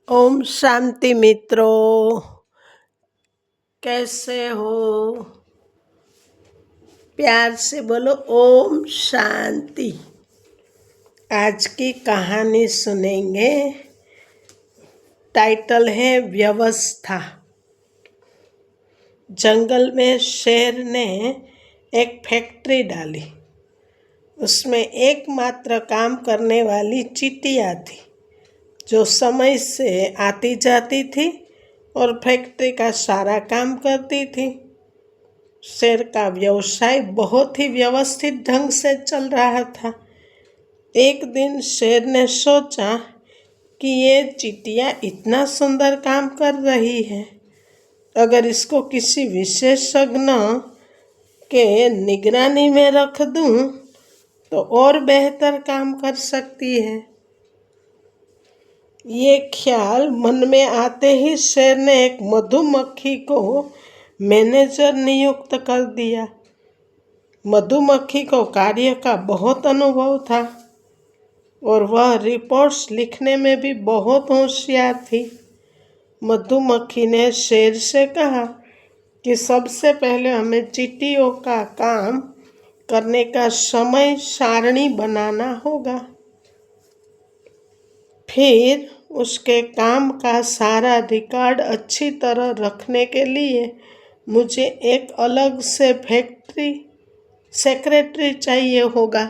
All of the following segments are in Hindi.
ओम शांति मित्रों, कैसे हो? प्यार से बोलो ओम शांति। आज की कहानी सुनेंगे। टाइटल है व्यवस्था। जंगल में शेर ने एक फैक्ट्री डाली। उसमें एकमात्र काम करने वाली चींटियाँ थी, जो समय से आती जाती थी और फैक्ट्री का सारा काम करती थी। शेर का व्यवसाय बहुत ही व्यवस्थित ढंग से चल रहा था। एक दिन शेर ने सोचा कि ये चींटियाँ इतना सुंदर काम कर रही है, अगर इसको किसी विशेषज्ञ के निगरानी में रख दूं तो और बेहतर काम कर सकती है। ये ख्याल मन में आते ही शेर ने एक मधुमक्खी को मैनेजर नियुक्त कर दिया। मधुमक्खी को कार्य का बहुत अनुभव था और वह रिपोर्ट्स लिखने में भी बहुत होशियार थी। मधुमक्खी ने शेर से कहा कि सबसे पहले हमें चींटियों का काम करने का समय सारणी बनाना होगा। फिर उसके काम का सारा रिकॉर्ड अच्छी तरह रखने के लिए मुझे एक अलग से फैक्ट्री सेक्रेटरी चाहिए होगा।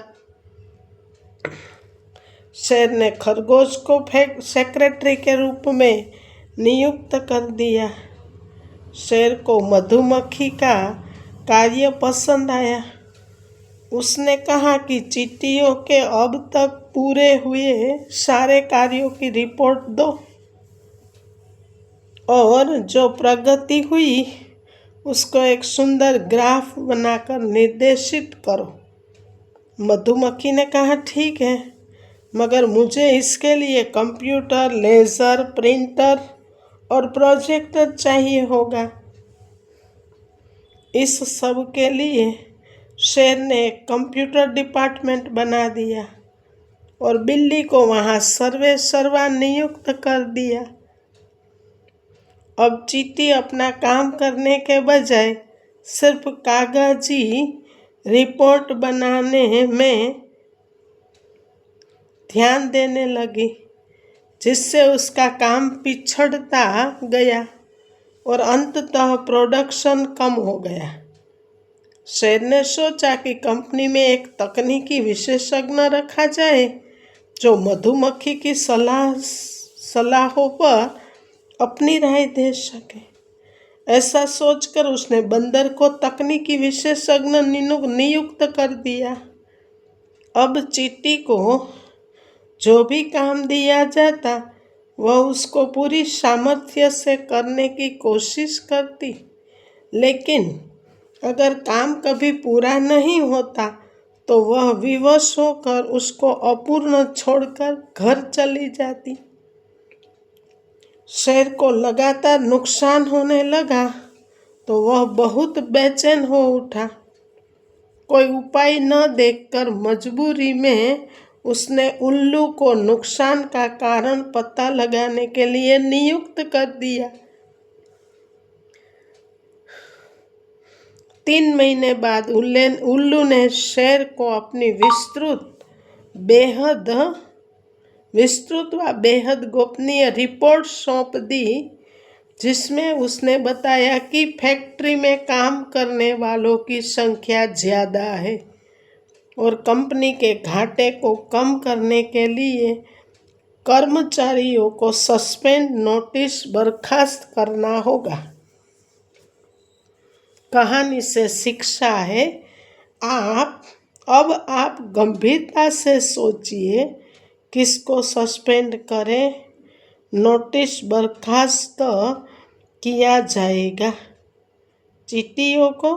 शेर ने खरगोश को सेक्रेटरी के रूप में नियुक्त कर दिया। शेर को मधुमक्खी का कार्य पसंद आया। उसने कहा कि चींटियों के अब तक पूरे हुए सारे कार्यों की रिपोर्ट दो और जो प्रगति हुई उसको एक सुंदर ग्राफ बनाकर निर्देशित करो। मधुमक्खी ने कहा ठीक है, मगर मुझे इसके लिए कंप्यूटर, लेज़र, प्रिंटर और प्रोजेक्टर चाहिए होगा। इस सब के लिए शेर ने एक कंप्यूटर डिपार्टमेंट बना दिया और बिल्ली को वहाँ सर्वा नियुक्त कर दिया। अब चींटी अपना काम करने के बजाय सिर्फ कागजी रिपोर्ट बनाने में ध्यान देने लगी, जिससे उसका काम पिछड़ता गया और अंततः प्रोडक्शन कम हो गया। शेर ने सोचा कि कंपनी में एक तकनीकी विशेषज्ञ रखा जाए जो मधुमक्खी की सलाहों पर अपनी राय दे सके। ऐसा सोचकर उसने बंदर को तकनीकी विशेषज्ञ नियुक्त कर दिया। अब चींटी को जो भी काम दिया जाता वह उसको पूरी सामर्थ्य से करने की कोशिश करती, लेकिन अगर काम कभी पूरा नहीं होता तो वह विवश होकर उसको अपूर्ण छोड़कर घर चली जाती। शेर को लगातार नुकसान होने लगा तो वह बहुत बेचैन हो उठा। कोई उपाय न देखकर मजबूरी में उसने उल्लू को नुकसान का कारण पता लगाने के लिए नियुक्त कर दिया। 3 महीने बाद उल्लू ने शेर को अपनी विस्तृत व बेहद गोपनीय रिपोर्ट सौंप दी, जिसमें उसने बताया कि फैक्ट्री में काम करने वालों की संख्या ज़्यादा है और कंपनी के घाटे को कम करने के लिए कर्मचारियों को सस्पेंड नोटिस बर्खास्त करना होगा। कहानी से शिक्षा है, आप गंभीरता से सोचिए किसको सस्पेंड करें, नोटिस बर्खास्त किया जाएगा चींटियों को,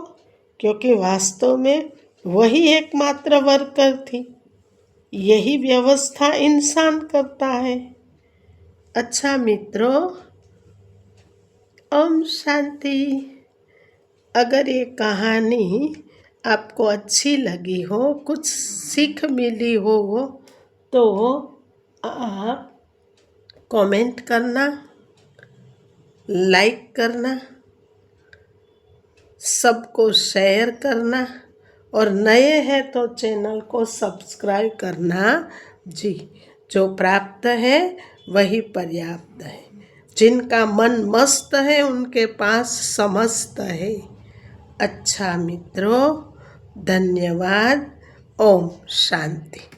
क्योंकि वास्तव में वही एकमात्र वर्कर थी। यही व्यवस्था इंसान करता है। अच्छा मित्रों, ओम शांति। अगर ये कहानी आपको अच्छी लगी हो, कुछ सीख मिली हो, तो आप कमेंट करना, लाइक करना, सबको शेयर करना और नए हैं तो चैनल को सब्सक्राइब करना जी। जो प्राप्त है वही पर्याप्त है। जिनका मन मस्त है उनके पास समस्त है। अच्छा मित्रों, धन्यवाद। ओम शांति।